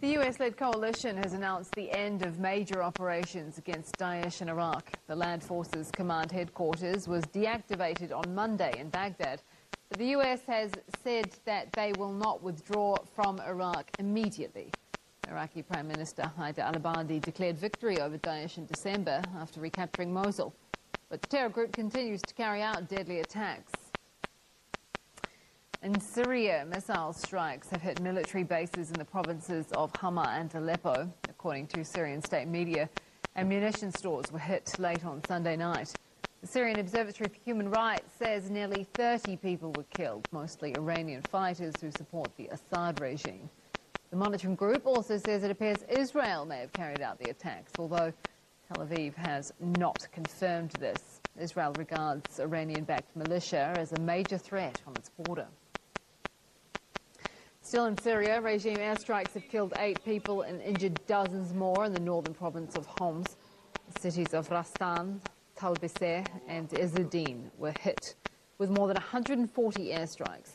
The US-led coalition has announced the end of major operations against Daesh in Iraq. The Land Forces Command Headquarters was deactivated on Monday in Baghdad. But the US has said that they will not withdraw from Iraq immediately. Iraqi Prime Minister Haider al-Abadi declared victory over Daesh in December after recapturing Mosul. But the terror group continues to carry out deadly attacks. In Syria, missile strikes have hit military bases in the provinces of Hama and Aleppo. According to Syrian state media, ammunition stores were hit late on Sunday night. The Syrian Observatory for Human Rights says nearly 30 people were killed, mostly Iranian fighters who support the Assad regime. The monitoring group also says it appears Israel may have carried out the attacks, although Tel Aviv has not confirmed this. Israel regards Iranian-backed militia as a major threat on its border. Still in Syria, regime airstrikes have killed 8 people and injured dozens more in the northern province of Homs. The cities of Rastan, Talbiseh and Izzuddin were hit with more than 140 airstrikes.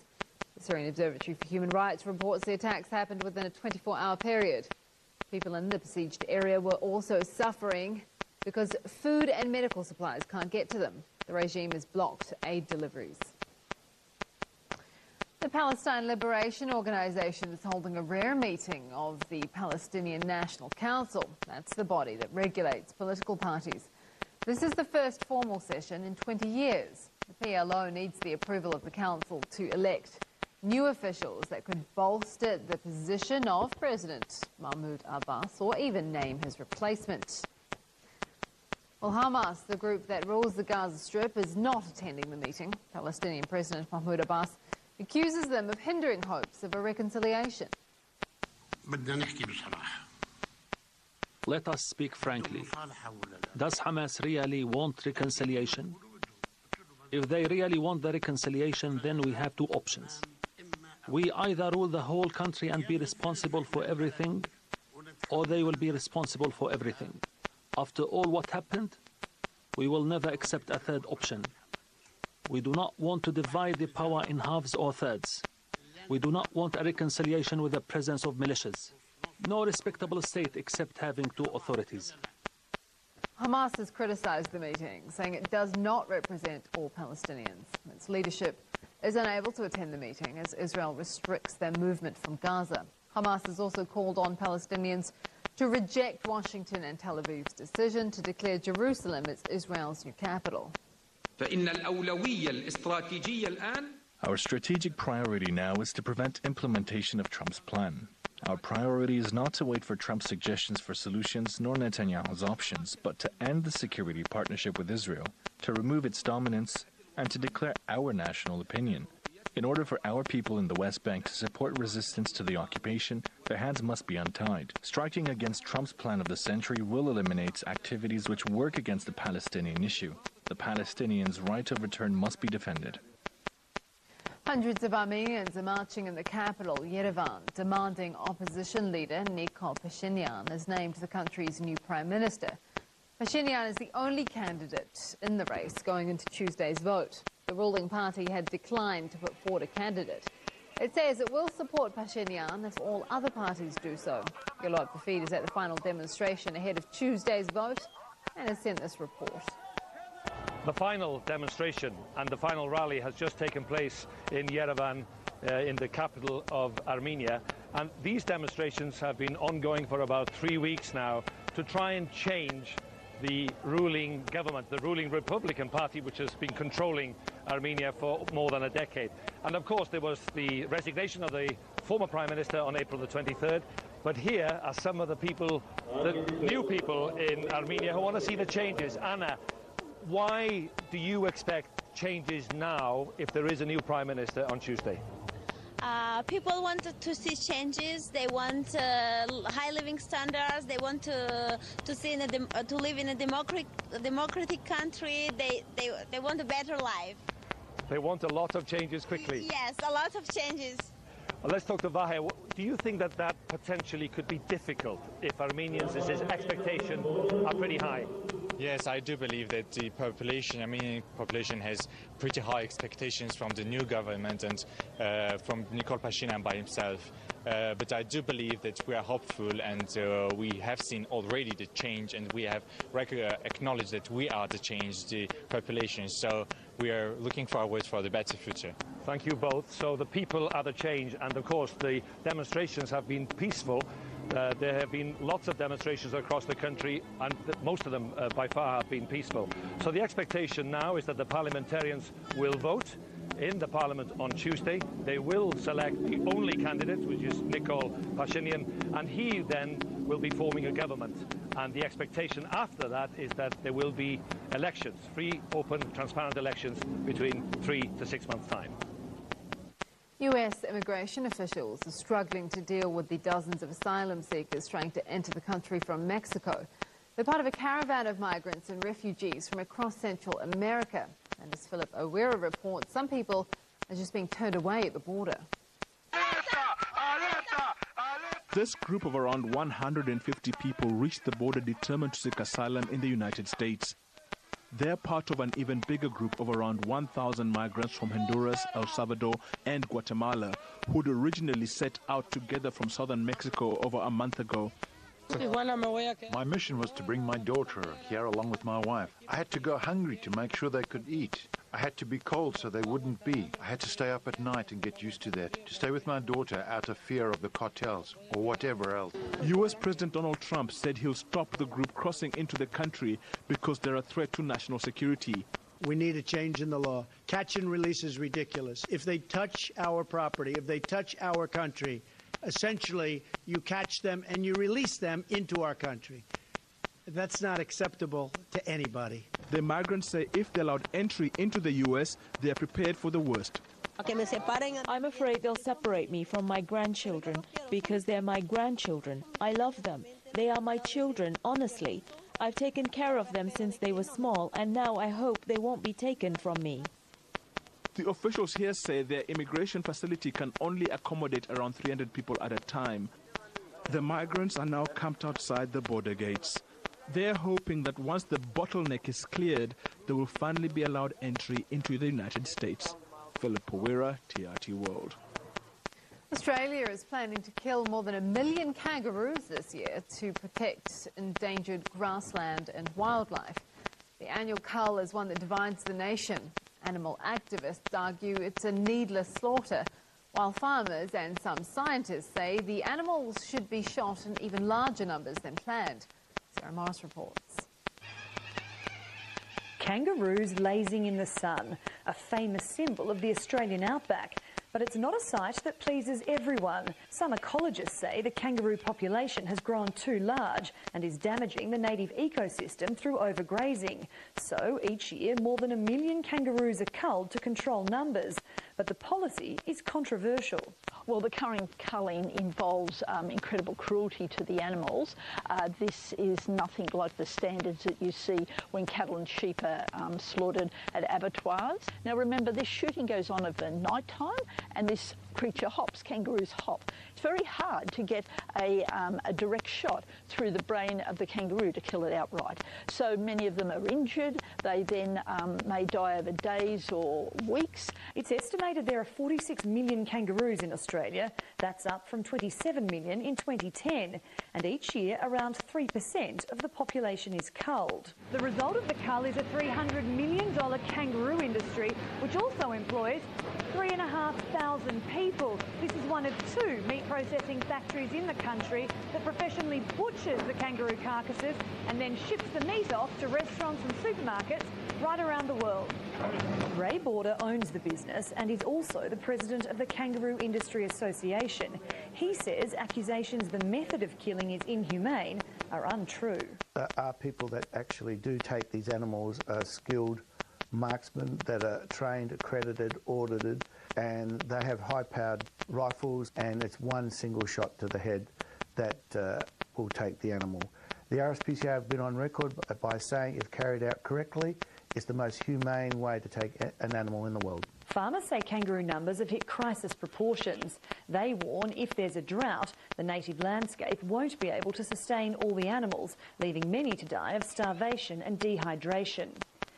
The Syrian Observatory for Human Rights reports the attacks happened within a 24-hour period. People in the besieged area were also suffering because food and medical supplies can't get to them. The regime has blocked aid deliveries. The Palestine Liberation Organization is holding a rare meeting of the Palestinian National Council. That's the body that regulates political parties. This is the first formal session in 20 years. The PLO needs the approval of the council to elect new officials that could bolster the position of President Mahmoud Abbas or even name his replacement. Well, Hamas, the group that rules the Gaza Strip, is not attending the meeting. Palestinian President Mahmoud Abbas accuses them of hindering hopes of a reconciliation. Let us speak frankly. Does Hamas really want reconciliation? If they really want the reconciliation, then we have 2 options. We either rule the whole country and be responsible for everything, or they will be responsible for everything. After all what happened, we will never accept a third option. We do not want to divide the power in halves or thirds. We do not want a reconciliation with the presence of militias. No respectable state except having 2 authorities. Hamas has criticized the meeting, saying it does not represent all Palestinians. Its leadership is unable to attend the meeting as Israel restricts their movement from Gaza. Hamas has also called on Palestinians to reject Washington and Tel Aviv's decision to declare Jerusalem as Israel's new capital. Our strategic priority now is to prevent implementation of Trump's plan. Our priority is not to wait for Trump's suggestions for solutions nor Netanyahu's options, but to end the security partnership with Israel, to remove its dominance, and to declare our national opinion. In order for our people in the West Bank to support resistance to the occupation, their hands must be untied. Striking against Trump's plan of the century will eliminate activities which work against the Palestinian issue. The Palestinians' right of return must be defended. Hundreds of Armenians are marching in the capital, Yerevan, demanding opposition leader Nikol Pashinyan is named the country's new prime minister. Pashinyan is the only candidate in the race going into Tuesday's vote. The ruling party had declined to put forward a candidate. It says it will support Pashinyan if all other parties do so. Gilad Bafid is at the final demonstration ahead of Tuesday's vote and has sent this report. The final demonstration and the final rally has just taken place in Yerevan, in the capital of Armenia. And these demonstrations have been ongoing for about 3 weeks now to try and change the ruling government, the ruling Republican Party, which has been controlling Armenia for more than a decade. And of course, there was the resignation of the former Prime Minister on April the 23rd. But here are some of the people, the new people in Armenia who want to see the changes. Anna, why do you expect changes now if there is a new Prime Minister on Tuesday? People want to see changes. They want high living standards. They want to see to live in a democratic country. They want a better life. They want a lot of changes quickly. Yes, a lot of changes. Well, let's talk to Vahe. Do you think that that potentially could be difficult if Armenians' expectations are pretty high? Yes, I do believe that the Armenian population has pretty high expectations from the new government and from Nikol Pashinyan by himself. But I do believe that we are hopeful, and we have seen already the change, and we have acknowledged that we are the change, the population. So we are looking forward for the better future. Thank you both. So the people are the change, and of course the demonstrations have been peaceful. There have been lots of demonstrations across the country, and most of them by far have been peaceful. So the expectation now is that the parliamentarians will vote in the parliament on Tuesday. They will select the only candidate, which is Nikol Pashinyan, and he then will be forming a government. And the expectation after that is that there will be elections, free, open, transparent elections between 3 to 6 months' time. US immigration officials are struggling to deal with the dozens of asylum seekers trying to enter the country from Mexico. They're part of a caravan of migrants and refugees from across Central America. And as Philip Owira reports, some people are just being turned away at the border. This group of around 150 people reached the border determined to seek asylum in the United States. They're part of an even bigger group of around 1,000 migrants from Honduras, El Salvador and Guatemala who'd originally set out together from southern Mexico over a month ago. My mission was to bring my daughter here along with my wife. I had to go hungry to make sure they could eat. I had to be cold so they wouldn't be. I had to stay up at night and get used to that, to stay with my daughter out of fear of the cartels or whatever else. US President Donald Trump said he'll stop the group crossing into the country because they're a threat to national security. We need a change in the law. Catch and release is ridiculous. If they touch our property, if they touch our country, essentially you catch them and you release them into our country. That's not acceptable to anybody. The migrants say if they're allowed entry into the US, they are prepared for the worst. I'm afraid they'll separate me from my grandchildren because they're my grandchildren. I love them. They are my children, honestly. I've taken care of them since they were small, and now I hope they won't be taken from me. The officials here say their immigration facility can only accommodate around 300 people at a time. The migrants are now camped outside the border gates. They're hoping that once the bottleneck is cleared, they will finally be allowed entry into the United States. Philip Owira, TRT World. Australia is planning to kill more than 1 million kangaroos this year to protect endangered grassland and wildlife. The annual cull is one that divides the nation. Animal activists argue it's a needless slaughter, while farmers and some scientists say the animals should be shot in even larger numbers than planned. Sarah Morris reports. Kangaroos lazing in the sun, a famous symbol of the Australian outback. But it's not a sight that pleases everyone. Some ecologists say the kangaroo population has grown too large and is damaging the native ecosystem through overgrazing. So each year more than 1 million kangaroos are culled to control numbers. But the policy is controversial. Well, the current culling involves incredible cruelty to the animals. This is nothing like the standards that you see when cattle and sheep are slaughtered at abattoirs. Now remember, this shooting goes on over night time, and this creature hops, kangaroos hop. It's very hard to get a direct shot through the brain of the kangaroo to kill it outright. So many of them are injured. They then may die over days or weeks. It's estimated there are 46 million kangaroos in Australia. That's up from 27 million in 2010. And each year, around 3% of the population is culled. The result of the cull is a $300 million kangaroo industry, which also employs 3,500 people. This is one of 2 meat processing factories in the country that professionally butchers the kangaroo carcasses and then ships the meat off to restaurants and supermarkets right around the world. Ray Border owns the business and is also the president of the Kangaroo Industry Association. He says accusations the method of killing is inhumane are untrue. There are people that actually do take these animals, skilled marksmen that are trained, accredited, audited, and they have high-powered rifles, and it's one single shot to the head that will take the animal. The RSPCA have been on record by saying, if carried out correctly, it's the most humane way to take an animal in the world. Farmers say kangaroo numbers have hit crisis proportions. They warn if there's a drought, the native landscape won't be able to sustain all the animals, leaving many to die of starvation and dehydration.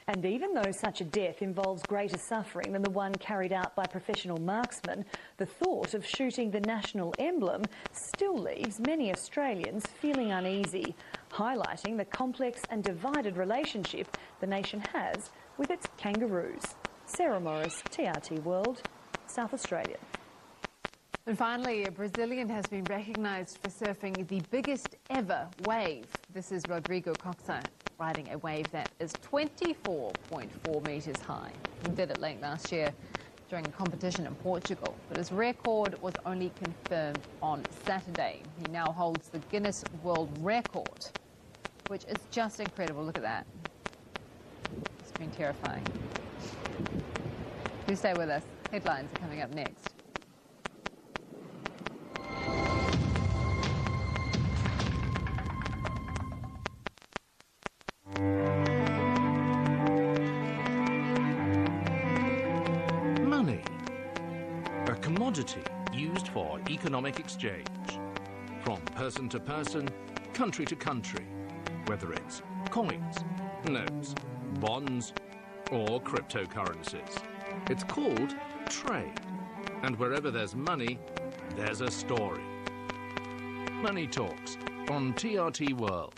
And even though such a death involves greater suffering than the one carried out by professional marksmen, the thought of shooting the national emblem still leaves many Australians feeling uneasy, highlighting the complex and divided relationship the nation has with its kangaroos. Sarah Morris, TRT World, South Australia. And finally, a Brazilian has been recognised for surfing the biggest ever wave. This is Rodrigo Coxa, riding a wave that is 24.4 metres high. He did it late last year during a competition in Portugal, but his record was only confirmed on Saturday. He now holds the Guinness World Record, which is just incredible. Look at that. It's been terrifying. Do stay with us. Headlines are coming up next. Money, a commodity used for economic exchange, from person to person, country to country, whether it's coins, notes, bonds, or cryptocurrencies. It's called trade, and wherever there's money, there's a story. Money Talks on TRT World.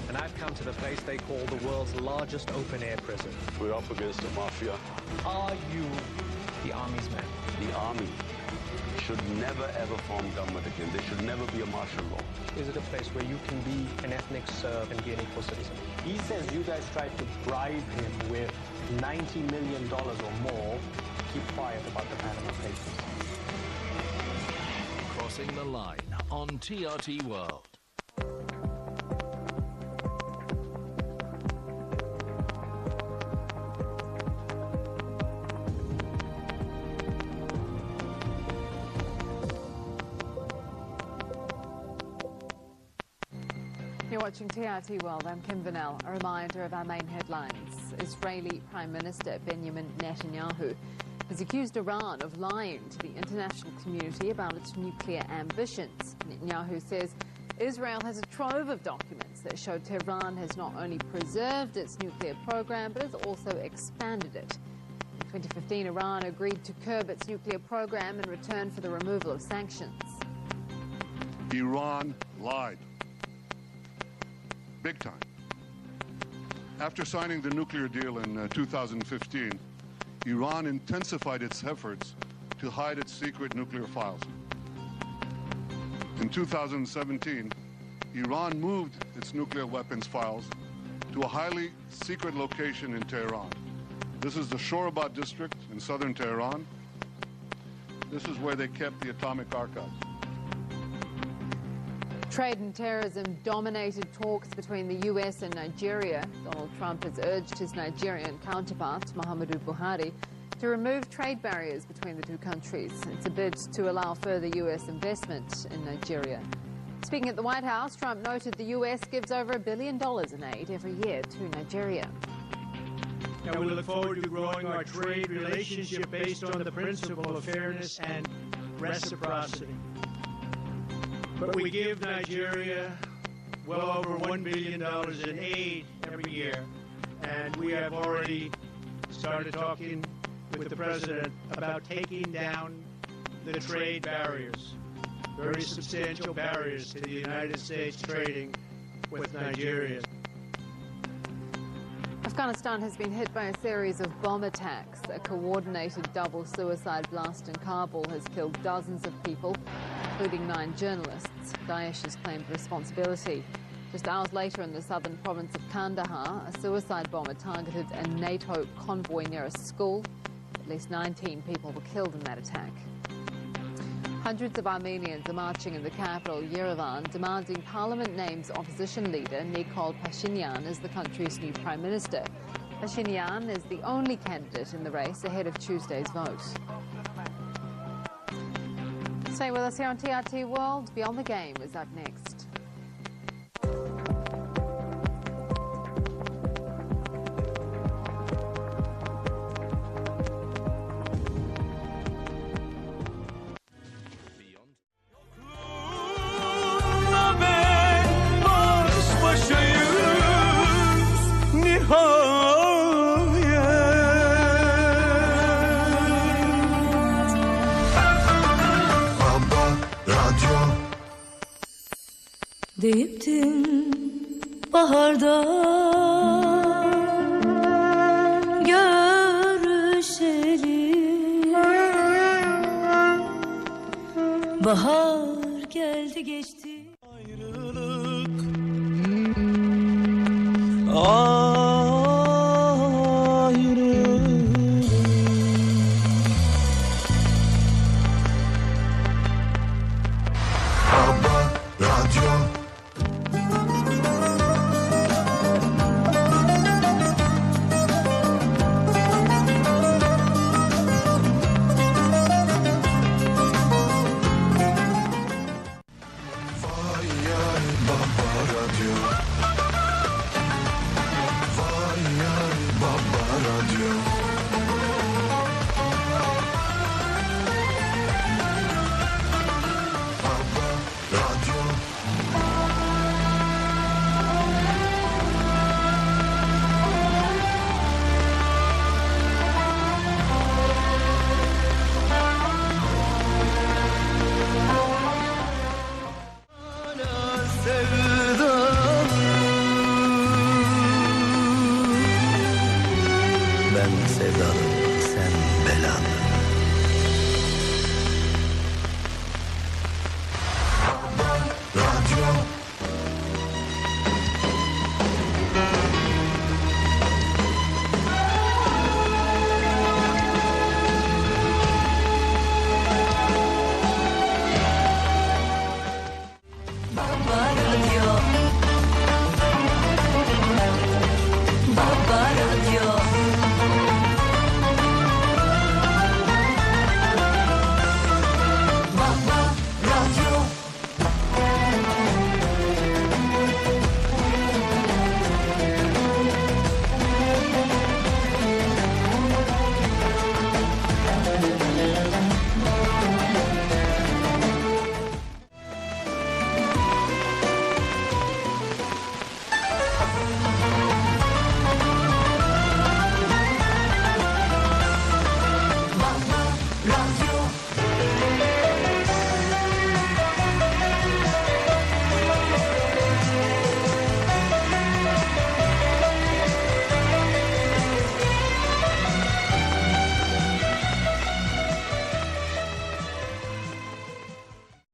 And I've come to the place they call the world's largest open-air prison. We're up against the mafia. Are you the Army's man? The Army should never ever form government again. There should never be a martial law. Is it a place where you can be an ethnic Serb and be an equal citizen? He says you guys tried to bribe him with $90 million or more. Keep quiet about the Panama Papers. Crossing the line on TRT World. You're watching TRT World. I'm Kim Vanel. A reminder of our main headlines. Israeli Prime Minister Benjamin Netanyahu has accused Iran of lying to the international community about its nuclear ambitions. Netanyahu says Israel has a trove of documents that show Tehran has not only preserved its nuclear program, but has also expanded it. In 2015, Iran agreed to curb its nuclear program in return for the removal of sanctions. Iran lied. Big time. After signing the nuclear deal in 2015, Iran intensified its efforts to hide its secret nuclear files. In 2017, Iran moved its nuclear weapons files to a highly secret location in Tehran. This is the Shorabad district in southern Tehran. This is where they kept the atomic archives. Trade and terrorism dominated talks between the US and Nigeria. Donald Trump has urged his Nigerian counterpart, Muhammadu Buhari, to remove trade barriers between the two countries. It's a bid to allow further US investment in Nigeria. Speaking at the White House, Trump noted the US gives over $1 billion in aid every year to Nigeria. And we look forward to growing our trade relationship based on the principle of fairness and reciprocity. But we give Nigeria well over $1 billion in aid every year, and we have already started talking with the President about taking down the trade barriers, very substantial barriers to the United States trading with Nigeria. Afghanistan has been hit by a series of bomb attacks. A coordinated double suicide blast in Kabul has killed dozens of people, including 9 journalists. Daesh has claimed responsibility. Just hours later in the southern province of Kandahar, a suicide bomber targeted a NATO convoy near a school. At least 19 people were killed in that attack. Hundreds of Armenians are marching in the capital, Yerevan, demanding parliament names opposition leader Nikol Pashinyan as the country's new prime minister. Pashinyan is the only candidate in the race ahead of Tuesday's vote. Stay with us here on TRT World. Beyond the Game is up next. Deyiptin baharda görüşelim. Bahar geldi geçti. Ayrılık